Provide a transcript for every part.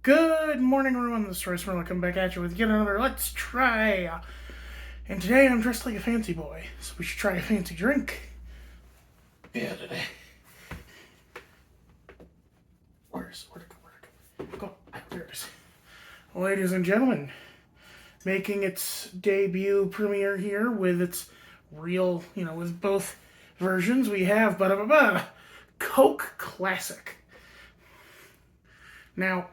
Good morning, everyone. This is Royce. We're coming back at you with yet another Let's Try. And today I'm dressed like a fancy boy, so we should try a fancy drink. Yeah, today. Where'd it go? Oh, there it is. Ladies and gentlemen, making its debut premiere here with its real, with both versions, we have Coke Classic. Now,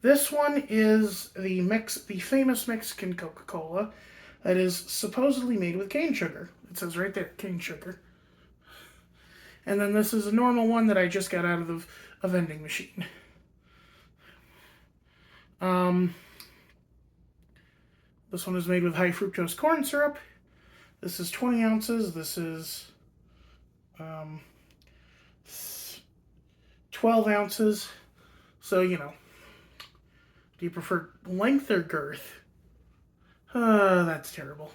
this one is the famous Mexican Coca-Cola that is supposedly made with cane sugar. It says right there, cane sugar. And then this is a normal one that I just got out of a vending machine. This one is made with high fructose corn syrup. This is 20 ounces. This is 12 ounces. So, do you prefer length or girth? That's terrible.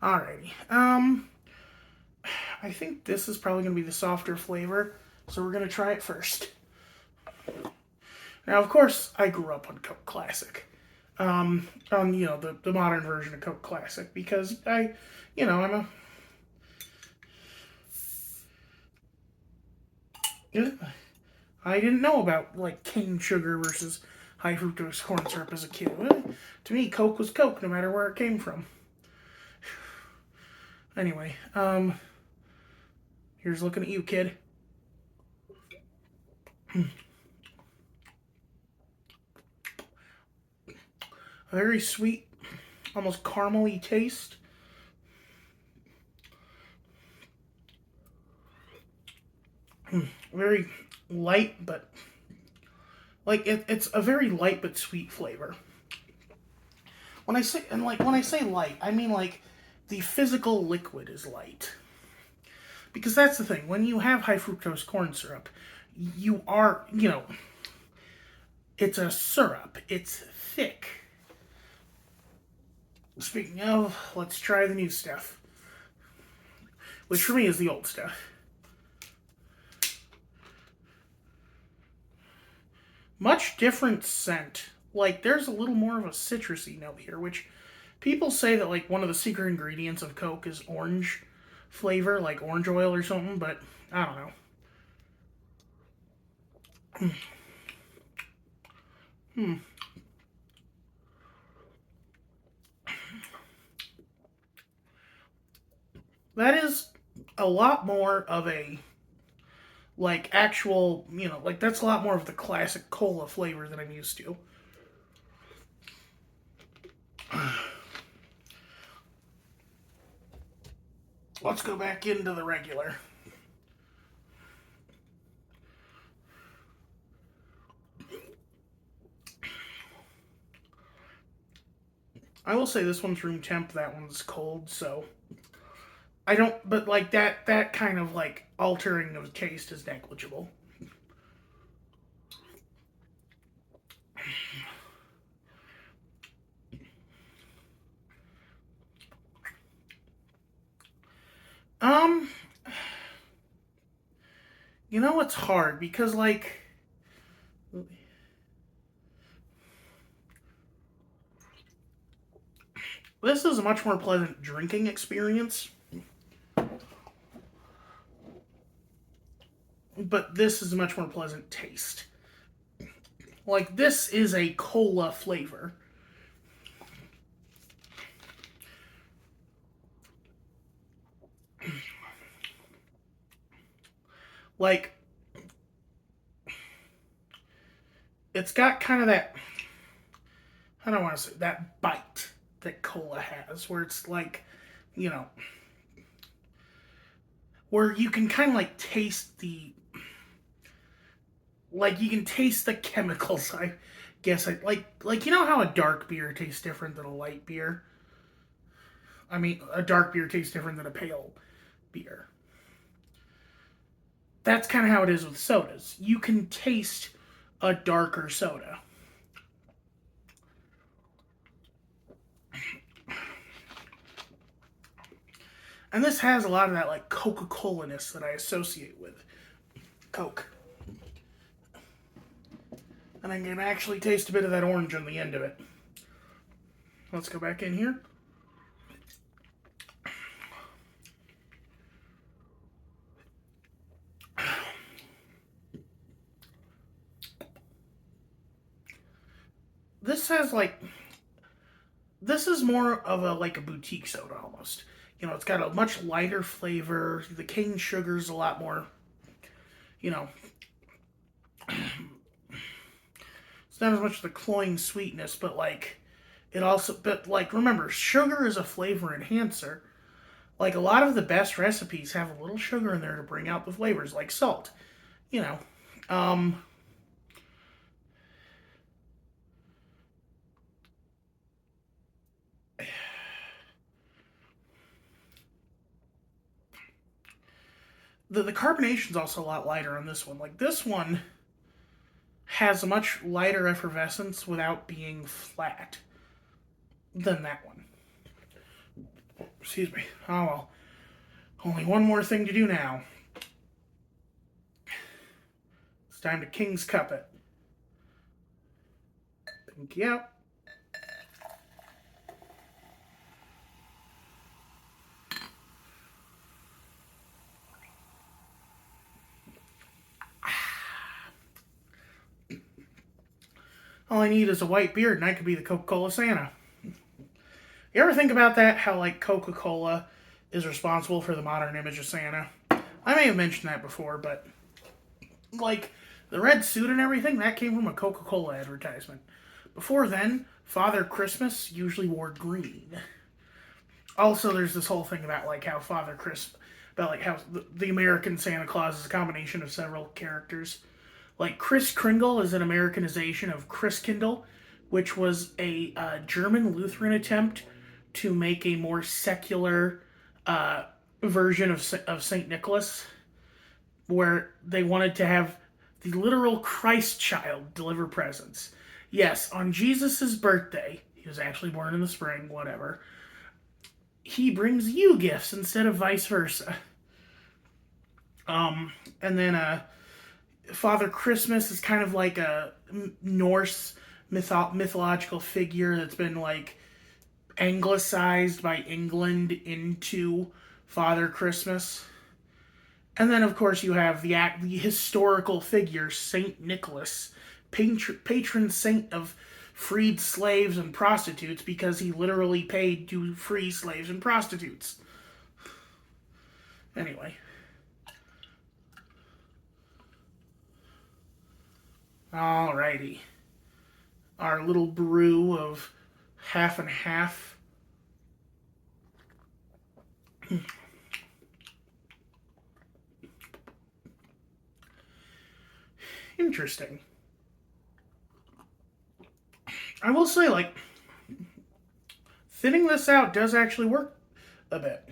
Alrighty. I think this is probably going to be the softer flavor, so we're going to try it first. Now, of course, I grew up on Coke Classic. On, the modern version of Coke Classic, because I didn't know about, cane sugar versus high fructose corn syrup as a kid. To me, Coke was Coke, no matter where it came from. Anyway, here's looking at you, kid. A very sweet, almost caramely taste. Very light, but it's a very light but sweet flavor. When I say light, I mean the physical liquid is light. Because that's the thing. When you have high fructose corn syrup, you are, it's a syrup. It's thick. Speaking of, let's try the new stuff. Which for me is the old stuff. Much different scent. There's a little more of a citrusy note here, which people say that, one of the secret ingredients of Coke is orange flavor, like orange oil or something, but I don't know. That is a lot more of a, actual, that's a lot more of the classic cola flavor than I'm used to. Let's go back into the regular. I will say this one's room temp, that one's cold, so I don't, but that kind of altering of taste is negligible. It's hard because this is a much more pleasant drinking experience. But this is a much more pleasant taste. This is a cola flavor. It's got kind of that, I don't want to say, that bite that cola has, where it's where you can kind of taste the, you can taste the chemicals, I guess. How a dark beer tastes different than a light beer? I mean, a dark beer tastes different than a pale beer. That's kind of how it is with sodas. You can taste a darker soda. And this has a lot of that Coca-Cola-ness that I associate with Coke. And I can actually taste a bit of that orange on the end of it. Let's go back in here. This has like, this is more of a like a boutique soda almost. You know, it's got a much lighter flavor. The cane sugar's a lot more, you know, it's not as much the cloying sweetness, but like it also, but like remember, sugar is a flavor enhancer. Like a lot of the best recipes have a little sugar in there to bring out the flavors, like salt. You know, um, the carbonation's also a lot lighter on this one. Like this one has a much lighter effervescence without being flat than that one. Excuse me. Oh well. Only one more thing to do now. It's time to King's Cup it. Pinky out. All I need is a white beard and I could be the Coca-Cola Santa. You ever think about that? How like Coca-Cola is responsible for the modern image of Santa? I may have mentioned that before, but like the red suit and everything, that came from a Coca-Cola advertisement. Before then, Father Christmas usually wore green. Also, there's this whole thing about like how Father Christmas, about like how the American Santa Claus is a combination of several characters. Like Kris Kringle is an Americanization of Christkindl, which was a German Lutheran attempt to make a more secular version of Saint Nicholas, where they wanted to have the literal Christ child deliver presents. Yes, on Jesus' birthday, he was actually born in the spring, whatever, he brings you gifts instead of vice versa. And then Father Christmas is kind of like a Norse mythological figure that's been like anglicized by England into Father Christmas. And then, of course, you have the historical figure Saint Nicholas, patron saint of freed slaves and prostitutes, because he literally paid to free slaves and prostitutes. Anyway. Alrighty. Our little brew of half and half. Interesting. I will say, like, thinning this out does actually work a bit.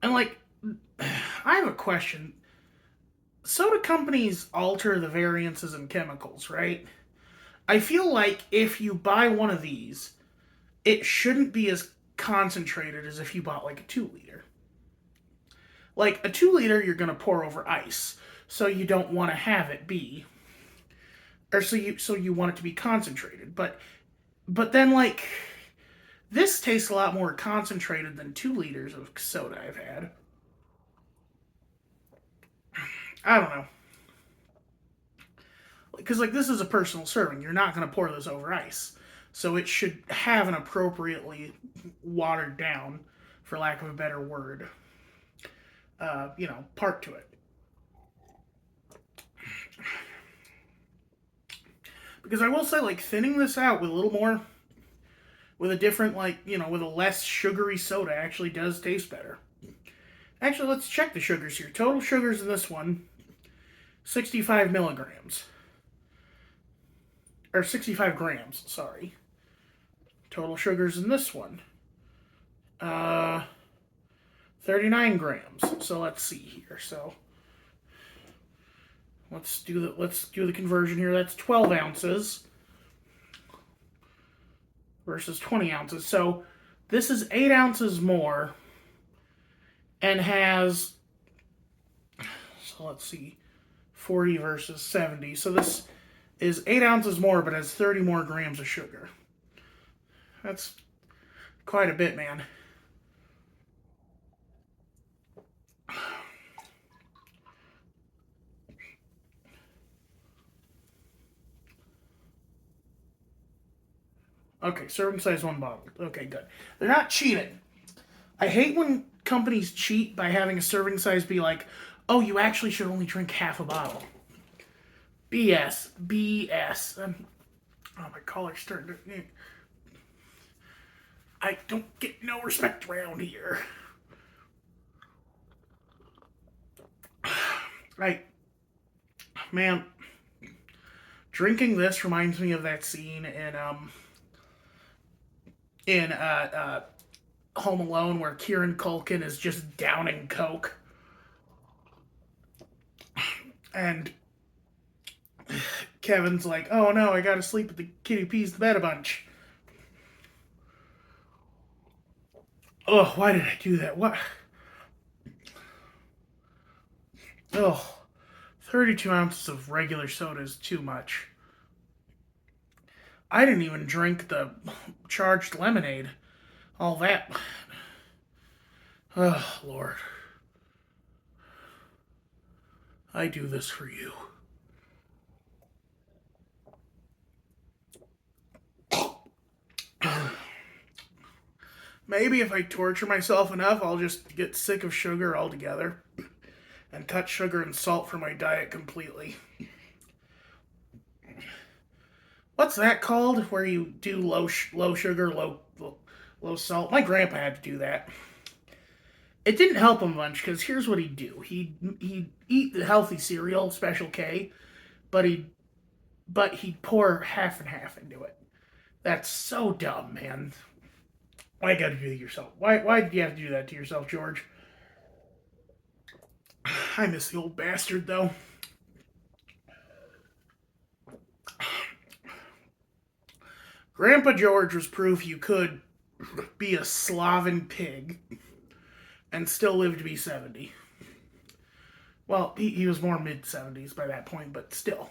And, like, I have a question. Soda companies alter the variances in chemicals, right? I feel like if you buy one of these, it shouldn't be as concentrated as if you bought like a 2 liter. Like a 2 liter, you're gonna pour over ice, so you don't want to have it be, or so you want it to be concentrated. But then like this tastes a lot more concentrated than 2 liters of soda I've had. I don't know. Because like this is a personal serving, you're not gonna pour this over ice, so it should have an appropriately watered down, for lack of a better word, part to it. Because I will say, like, thinning this out with a little more, with a different, like, with a less sugary soda actually does taste better. Actually, let's check the sugars here. Total sugars in this one, 65 milligrams. Or 65 grams, sorry. Total sugars in this one, 39 grams. So let's see here. So let's do the conversion here. That's 12 ounces versus 20 ounces. So this is 8 ounces more and has, so let's see, 40 versus 70. So this is 8 ounces more, but has 30 more grams of sugar. That's quite a bit, man. Okay, serving size 1 bottle. Okay, good. They're not cheating. I hate when companies cheat by having a serving size be like, oh, you actually should only drink half a bottle. BS. BS. Oh, my collar's starting to... I don't get no respect around here. Man, drinking this reminds me of that scene in Home Alone where Kieran Culkin is just downing Coke. And Kevin's like, oh no, I gotta sleep with the kitty pees the bed a bunch. Oh, why did I do that? What? Oh, 32 ounces of regular soda is too much. I didn't even drink the charged lemonade. All that. Oh, Lord. I do this for you. Maybe if I torture myself enough, I'll just get sick of sugar altogether and cut sugar and salt from my diet completely. What's that called? Where you do low sugar, low salt? My grandpa had to do that. It didn't help him much because here's what he'd do: he'd eat the healthy cereal, Special K, but he'd pour half and half into it. That's so dumb, man. Why you gotta do that yourself? Why did you have to do that to yourself, George? I miss the old bastard, though. Grandpa George was proof you could be a sloven pig and still live to be 70. Well, he was more mid-70s by that point, but still.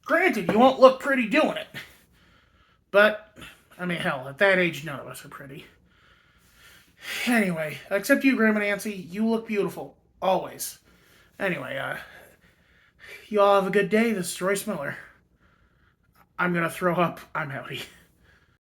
Granted, you won't look pretty doing it. But, I mean, hell, at that age, none of us are pretty. Anyway, except you, Grandma Nancy, you look beautiful. Always. Anyway, you all have a good day. This is Royce Miller. I'm gonna throw up. I'm outie.